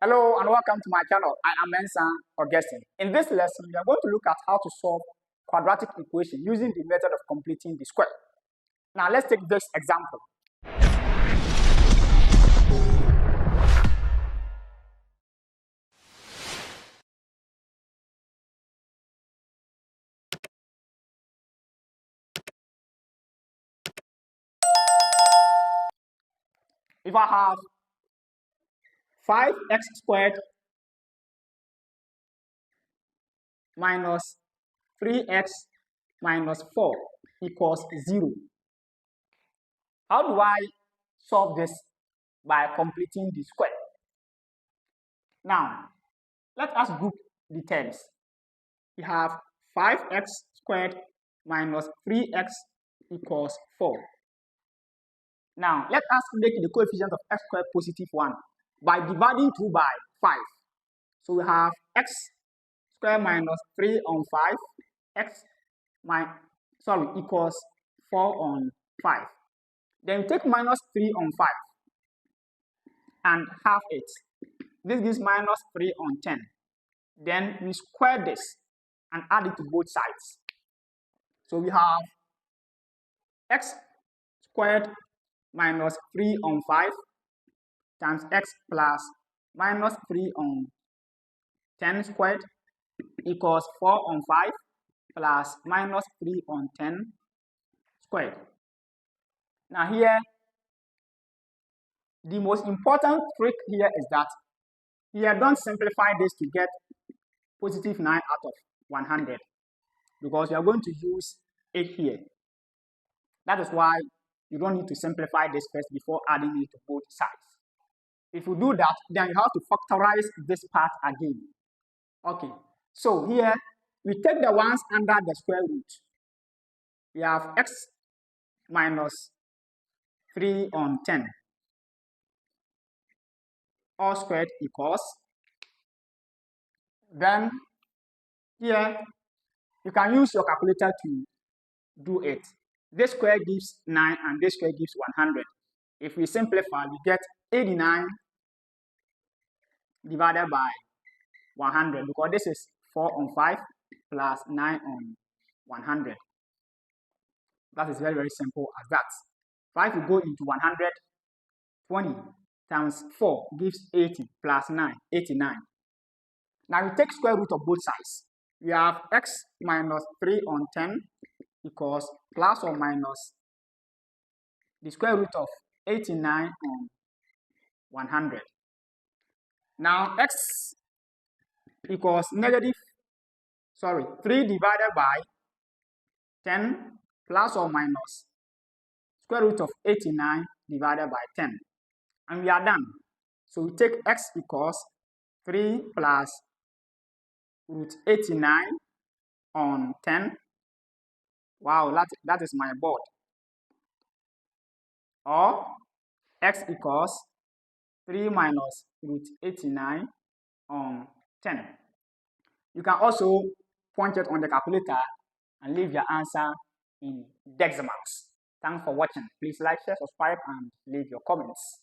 Hello and welcome to my channel. I am Mensa Augustine. In this lesson, we are going to look at how to solve quadratic equation using the method of completing the square. Now let's take this example. If I have 5x squared minus 3x minus 4 equals 0. How do I solve this? By completing the square. Now, let us group the terms. We have 5x squared minus 3x equals 4. Now, let us make the coefficient of x squared positive 1 by dividing 2 by 5. So we have x squared minus 3 on 5, equals 4 on 5. Then we take minus 3 on 5 and half it. This gives minus 3 on 10. Then we square this and add it to both sides. So we have x squared minus 3 on 5 times x plus minus 3 on 10 squared equals 4 on 5 plus minus 3 on 10 squared. Now here, the most important trick here is that here don't simplify this to get positive 9 out of 100 because you are going to use 8 here. That is why you don't need to simplify this first before adding it to both sides. If you do that, then you have to factorize this part again. Okay, so here we take the ones under the square root. We have x minus 3 on 10 all squared equals. Then here you can use your calculator to do it. This square gives 9 and this square gives 100. If we simplify, we get 89 divided by 100 because this is 4 on 5 plus 9 on 100. That is very, very simple as that. 5 will go into 100, 20 times 4 gives 80 plus 9, 89. Now we take square root of both sides. We have x minus 3 on 10 equals plus or minus the square root of 89 on 100. Now x equals 3 divided by 10 plus or minus square root of 89 divided by 10. And we are done. So we take x equals 3 plus root 89 on 10. Wow, that is my board. Or x equals 3 minus root 89 on 10. You can also point it on the calculator and leave your answer in decimals. Thanks for watching. Please like, share, subscribe, and leave your comments.